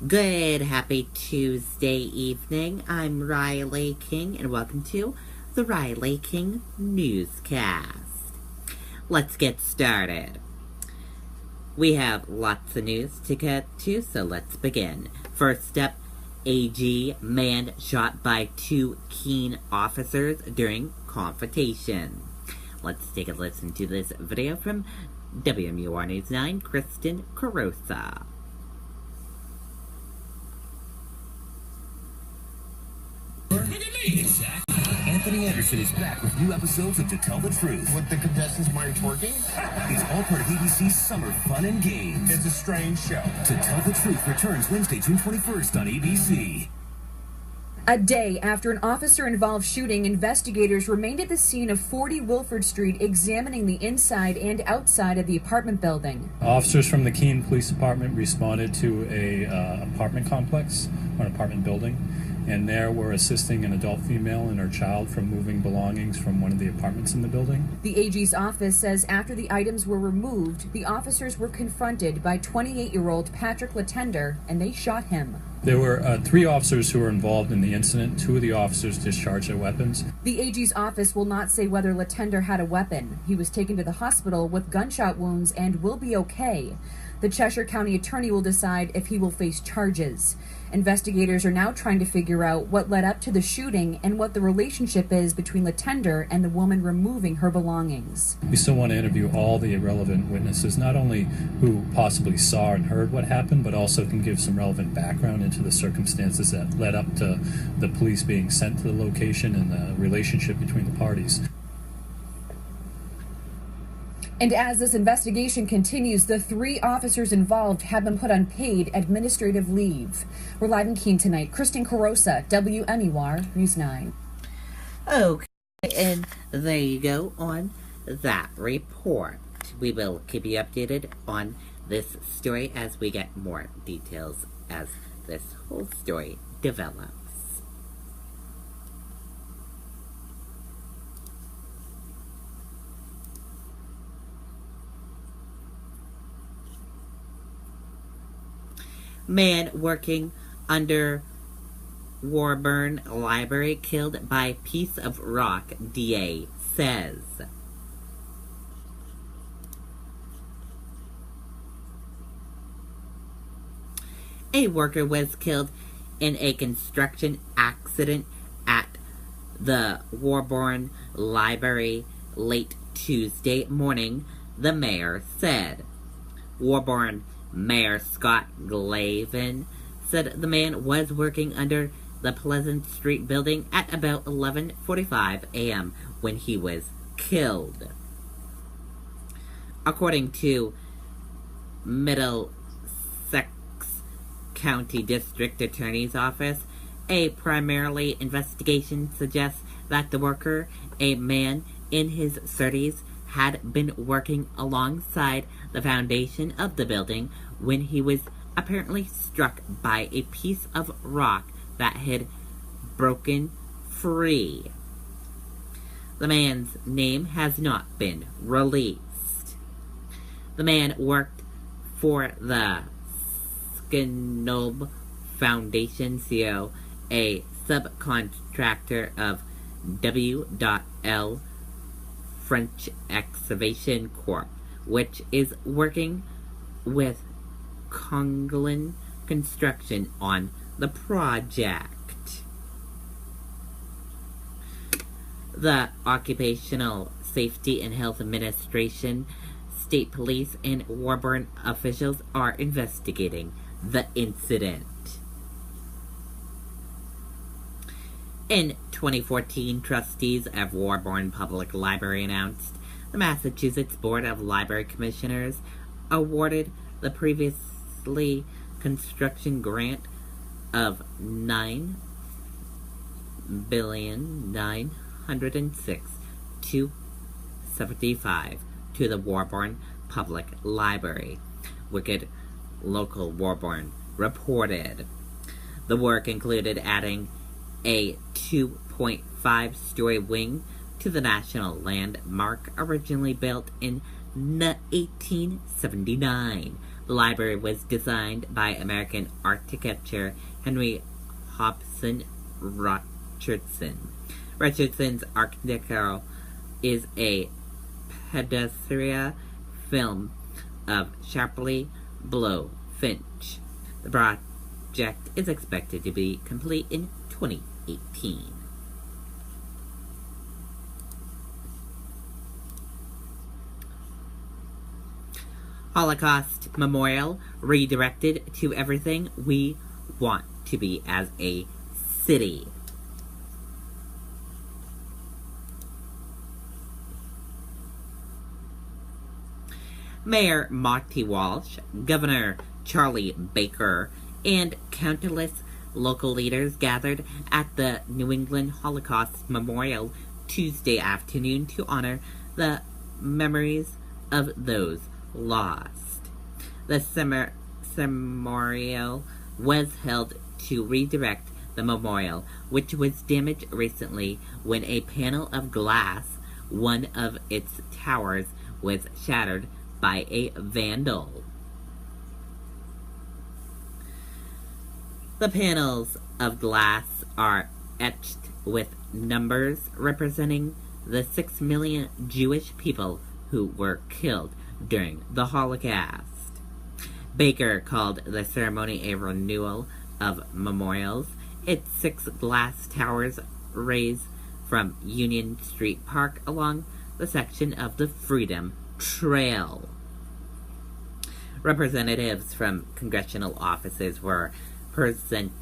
Good, happy Tuesday evening. I'm Riley King, and welcome to the Riley King Newscast. Let's get started. We have lots of news to get to, so let's begin. First up, AG man shot by two Keene officers during confrontation. Let's take a listen to this video from WMUR News 9, Kristen Carosa. Exactly. Anthony Anderson is back with new episodes of To Tell the Truth. With the contestants mind twerking? It's all part of ABC's Summer Fun and Games. It's a strange show. To Tell the Truth returns Wednesday, June 21st on ABC. A day after an officer-involved shooting, investigators remained at the scene of 40 Wilford Street examining the inside and outside of the apartment building. Officers from the Keene Police Department responded to a apartment complex, or an apartment building, and there were assisting an adult female and her child from moving belongings from one of the apartments in the building. The AG's office says after the items were removed, the officers were confronted by 28-year-old Patrick Latender, and they shot him. There were 3 officers who were involved in the incident. 2 of the officers discharged their weapons. The AG's office will not say whether Latender had a weapon. He was taken to the hospital with gunshot wounds and will be okay. The Cheshire County Attorney will decide if he will face charges. Investigators are now trying to figure out what led up to the shooting and what the relationship is between Latender and the woman removing her belongings. We still want to interview all the relevant witnesses, not only who possibly saw and heard what happened, but also can give some relevant background into the circumstances that led up to the police being sent to the location and the relationship between the parties. And as this investigation continues, the 3 officers involved have been put on paid administrative leave. We're live in Keene tonight. Kristen Carosa, WMUR News 9. Okay, and there you go on that report. We will keep you updated on this story as we get more details as this whole story develops. Man working under Warburn Library killed by piece of rock, DA says. A worker was killed in a construction accident at the Warburn Library late Tuesday morning, the mayor said. Warburn Mayor Scott Glavin said the man was working under the Pleasant Street building at about 11:45 a.m. when he was killed. According to Middlesex County District Attorney's Office, a primarily investigation suggests that the worker, a man in his 30s, had been working alongside the foundation of the building when he was apparently struck by a piece of rock that had broken free. The man's name has not been released. The man worked for the Skinob Foundation CO, a subcontractor of W.L. French Excavation Corp., which is working with Conglin Construction on the project. The Occupational Safety and Health Administration, state police, and Warburn officials are investigating the incident. In 2014, trustees of Warburn Public Library announced the Massachusetts Board of Library Commissioners awarded the previously construction grant of $9,906,275 to the Warburn Public Library. Wicked Local Warburn reported. The work included adding a 2.5-story wing to the national landmark originally built in 1879 The library was designed by American architecture Henry Hobson Richardson. Richardson's architecture is a pedestrian film of Sharply Below Finch. The project is expected to be complete in 2018. Holocaust Memorial redirected to everything we want to be as a city. Mayor Monty Walsh, Governor Charlie Baker, and countless local leaders gathered at the New England Holocaust Memorial Tuesday afternoon to honor the memories of those lost. The memorial was held to redirect the memorial, which was damaged recently when a panel of glass, one of its towers, was shattered by a vandal. The panels of glass are etched with numbers representing the 6 million Jewish people who were killed during the Holocaust. Baker called the ceremony a renewal of memorials. Its 6 glass towers raise from Union Street Park along the section of the Freedom Trail. Representatives from congressional offices were present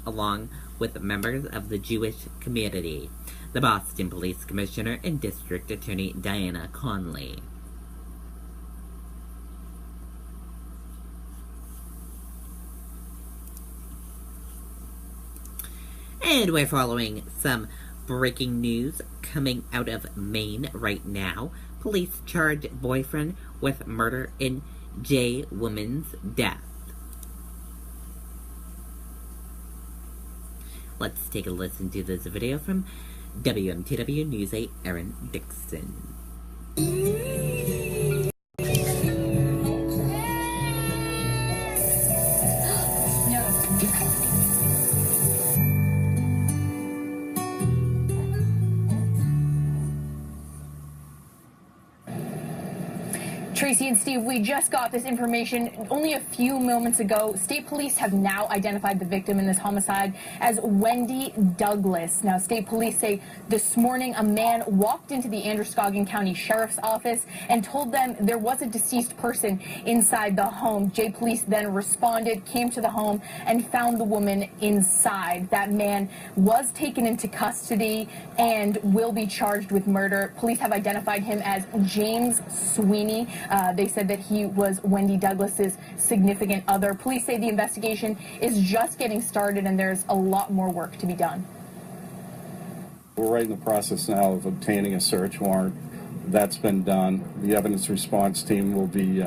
along with members of the Jewish community, the Boston Police Commissioner and District Attorney Diana Conley. And we're following some breaking news coming out of Maine right now. Police charge boyfriend with murder in J woman's death. Let's take a listen to this video from WMTW News 8 Aaron Dixon. Tracy and Steve, we just got this information only a few moments ago. State police have now identified the victim in this homicide as Wendy Douglas. Now, state police say this morning a man walked into the Androscoggin County Sheriff's Office and told them there was a deceased person inside the home. J Police then responded, came to the home, and found the woman inside. That man was taken into custody and will be charged with murder. Police have identified him as James Sweeney. They said that he was Wendy Douglas's significant other. Police say the investigation is just getting started and there's a lot more work to be done. We're right in the process now of obtaining a search warrant. That's been done. The evidence response team will be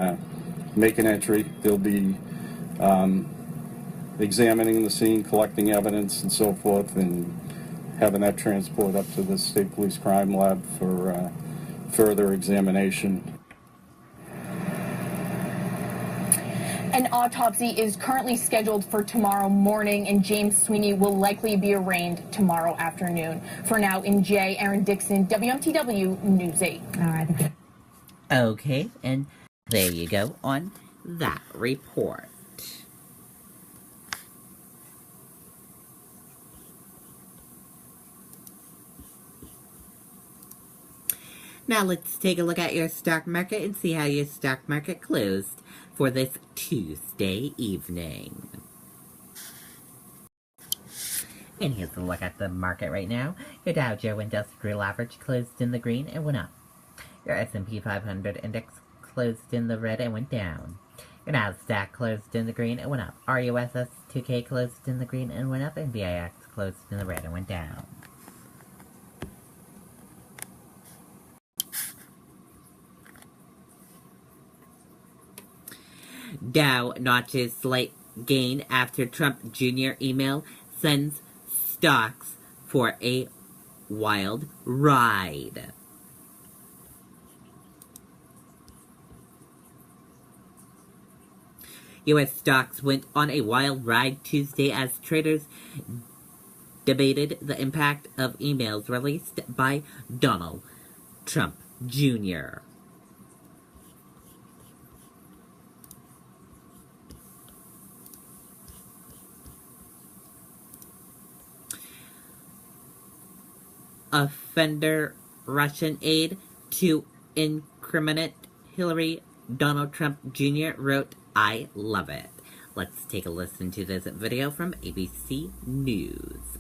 making entry. They'll be examining the scene, collecting evidence and so forth, and having that transport up to the State Police Crime Lab for further examination. An autopsy is currently scheduled for tomorrow morning, and James Sweeney will likely be arraigned tomorrow afternoon. For now, in J, Aaron Dixon, WMTW News 8. All right. Okay, and there you go on that report. Now let's take a look at your stock market and see how your stock market closed for this Tuesday evening. And here's a look at the market right now. Your Dow Jones Industrial Average closed in the green and went up. Your S&P 500 Index closed in the red and went down. Your Nasdaq closed in the green and went up. RUSS 2K closed in the green and went up, and VIX closed in the red and went down. Dow notches slight gain after Trump Jr. email sends stocks for a wild ride. U.S. stocks went on a wild ride Tuesday as traders debated the impact of emails released by Donald Trump Jr. Offender Russian aid to incriminate Hillary, Donald Trump Jr. wrote, "I love it." Let's take a listen to this video from ABC News.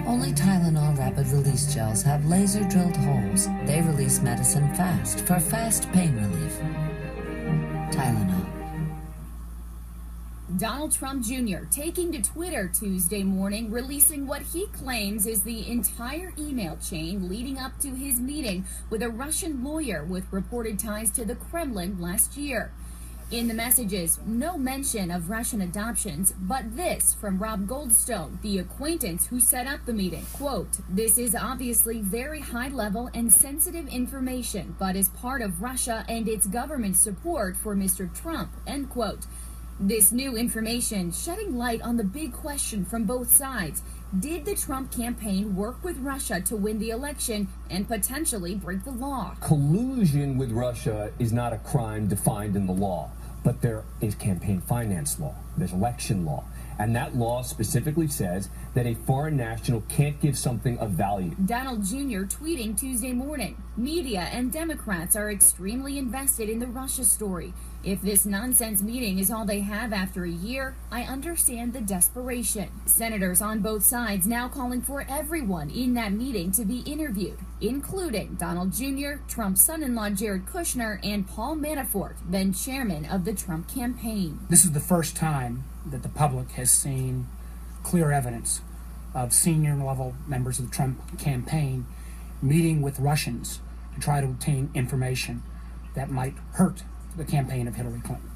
Only Tylenol rapid release gels have laser drilled holes. They release medicine fast for fast pain relief. Tylenol. Donald Trump Jr. taking to Twitter Tuesday morning, releasing what he claims is the entire email chain leading up to his meeting with a Russian lawyer with reported ties to the Kremlin last year. In the messages, no mention of Russian adoptions, but this from Rob Goldstone, the acquaintance who set up the meeting. Quote, "This is obviously very high level and sensitive information, but is part of Russia and its government support for Mr. Trump," end quote. This new information shedding light on the big question from both sides. Did the Trump campaign work with Russia to win the election and potentially break the law? Collusion with Russia is not a crime defined in the law, but there is campaign finance law, there's election law, and that law specifically says that a foreign national can't give something of value. Donald Jr. tweeting Tuesday morning, "Media and Democrats are extremely invested in the Russia story. If this nonsense meeting is all they have after a year, I understand the desperation." Senators on both sides now calling for everyone in that meeting to be interviewed, including Donald Jr., Trump's son-in-law Jared Kushner, and Paul Manafort, then chairman of the Trump campaign. This is the first time that the public has seen clear evidence of senior level members of the Trump campaign meeting with Russians to try to obtain information that might hurt the campaign of Hillary Clinton.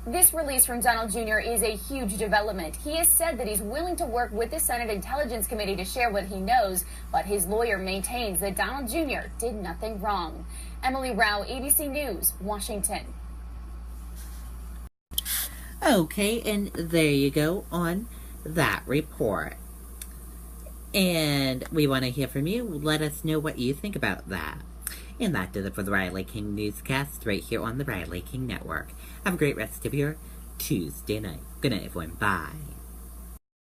This release from Donald Jr. is a huge development. He has said that he's willing to work with the Senate Intelligence Committee to share what he knows, but his lawyer maintains that Donald Jr. did nothing wrong. Emily Rao, ABC News, Washington. Okay, and there you go on that report. And we want to hear from you. Let us know what you think about that. And that does it for the Riley King Newscast right here on the Riley King Network. Have a great rest of your Tuesday night. Good night, everyone. Bye.